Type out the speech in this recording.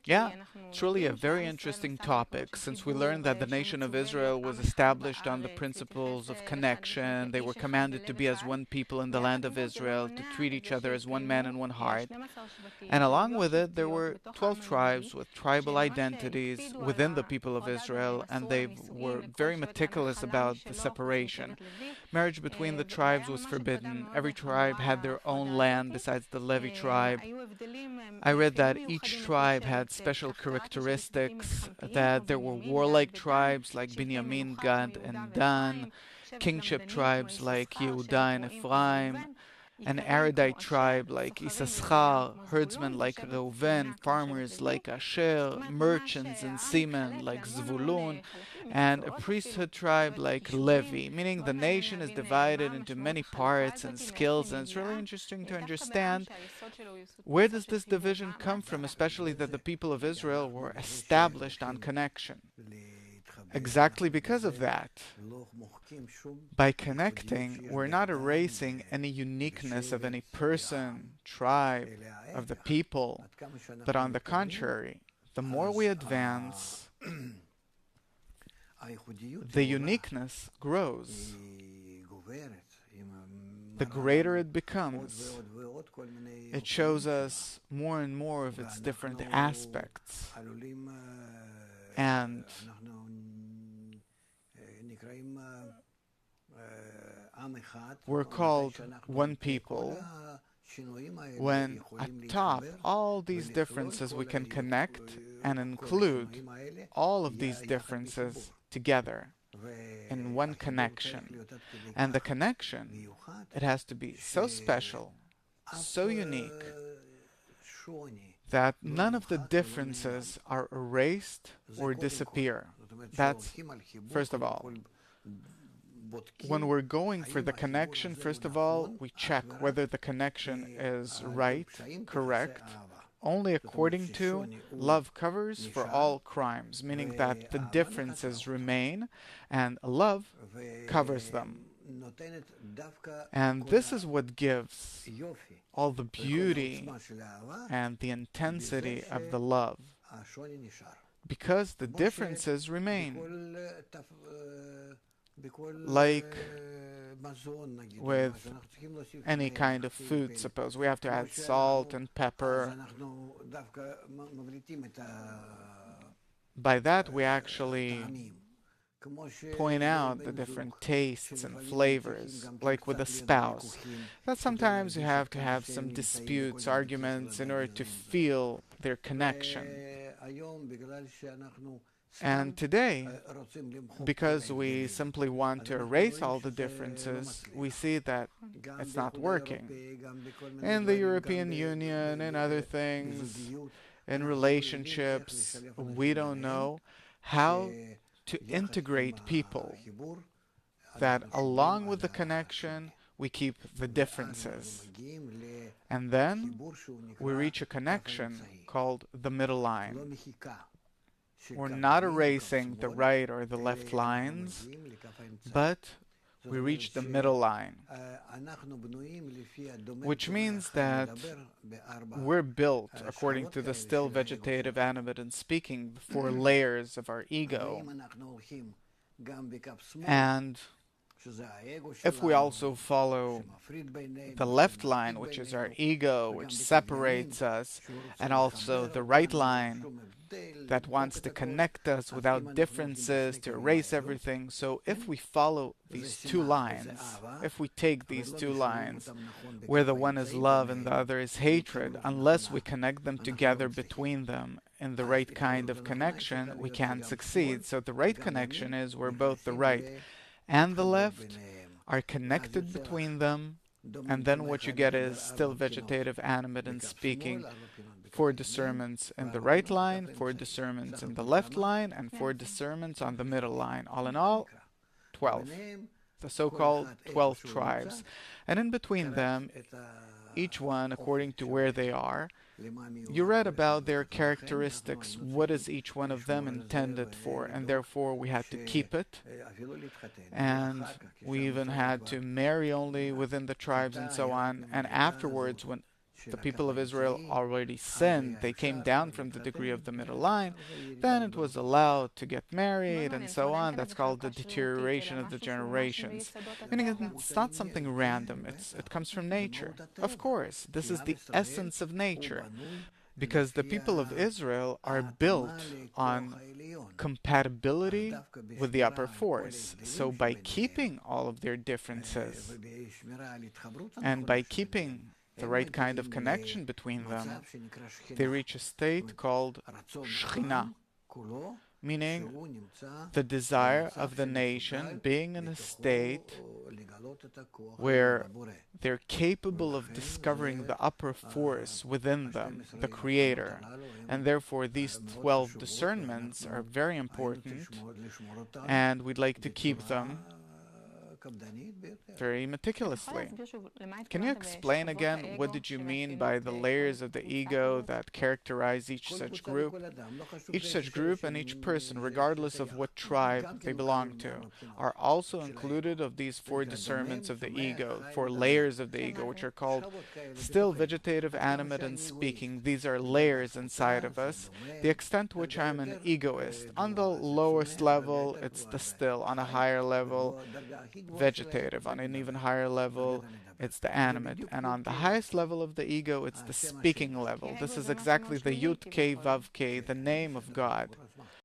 Yeah, it's really a very interesting topic since we learned that the nation of Israel was established on the principles of connection. They were commanded to be as one people in the land of Israel, to treat each other as one man and one heart. And along with it, there were 12 tribes with tribal identities within the people of Israel, and they were very meticulous about the separation. Marriage between the tribes was forbidden. Every tribe had their own land besides the Levi tribe. I read that each tribe had special characteristics, that there were warlike tribes like Binyamin, Gad, and Dan, kingship tribes like Yehuda and Ephraim, an erudite tribe like Issachar, herdsmen like Reuven, farmers like Asher, merchants and seamen like Zvulun, and a priesthood tribe like Levi, meaning the nation is divided into many parts and skills, and it's really interesting to understand where does this division come from, especially that the people of Israel were established on connection. Exactly because of that. By connecting, we're not erasing any uniqueness of any person, tribe, of the people, but on the contrary, the more we advance, the uniqueness grows. The greater it becomes. It shows us more and more of its different aspects. And we're called one people when at top all these differences we can connect and include all of these differences together in one connection. And the connection, it has to be so special, so unique, that none of the differences are erased or disappear. That's, first of all, when we're going for the connection, first of all, we check whether the connection is right, correct, only according to love covers for all crimes, meaning that the differences remain and love covers them. And this is what gives all the beauty and the intensity of the love, because the differences remain. Like with any kind of food, suppose we have to add salt and pepper. By that we actually point out the different tastes and flavors, like with a spouse, that sometimes you have to have some disputes, arguments in order to feel their connection. And today, because we simply want to erase all the differences, we see that it's not working. In the European Union and other things, in relationships, we don't know how to integrate people, that along with the connection, we keep the differences. And then we reach a connection called the middle line. We're not erasing the right or the left lines, but we reach the middle line, which means that we're built according to the still vegetative, animate, and speaking, the four layers of our ego. And if we also follow the left line, which is our ego, which separates us, and also the right line that wants to connect us without differences, to erase everything. So if we follow these two lines, if we take these two lines, where the one is love and the other is hatred, unless we connect them together between them in the right kind of connection, we can't succeed. So the right connection is where both the right and the left are connected between them, and then what you get is still vegetative, animate, and speaking, four discernments in the right line, four discernments in the left line, and four discernments on the middle line. All in all, 12. The so-called 12 tribes. And in between them, each one according to where they are, you read about their characteristics, what is each one of them intended for, and therefore we had to keep it, and we even had to marry only within the tribes and so on. And afterwards, when the people of Israel already sinned, they came down from the degree of the middle line, then it was allowed to get married and so on. That's called the deterioration of the generations. Meaning it's not something random, it comes from nature. Of course, this is the essence of nature, because the people of Israel are built on compatibility with the upper force. So by keeping all of their differences and by keeping the right kind of connection between them, they reach a state called Shekhinah, meaning the desire of the nation being in a state where they're capable of discovering the upper force within them, the Creator. And therefore these 12 discernments are very important, and we'd like to keep them very meticulously. Can you explain again what did you mean by the layers of the ego that characterize each such group? Each such group and each person, regardless of what tribe they belong to, are also included of these 4 discernments of the ego, 4 layers of the ego, which are called still, vegetative, animate, and speaking. These are layers inside of us. The extent to which I'm an egoist. On the lowest level, it's the still. On a higher level, vegetative. On an even higher level, it's the animate. And on the highest level of the ego, it's the speaking level. This is exactly the Yud K Vav K, the name of God.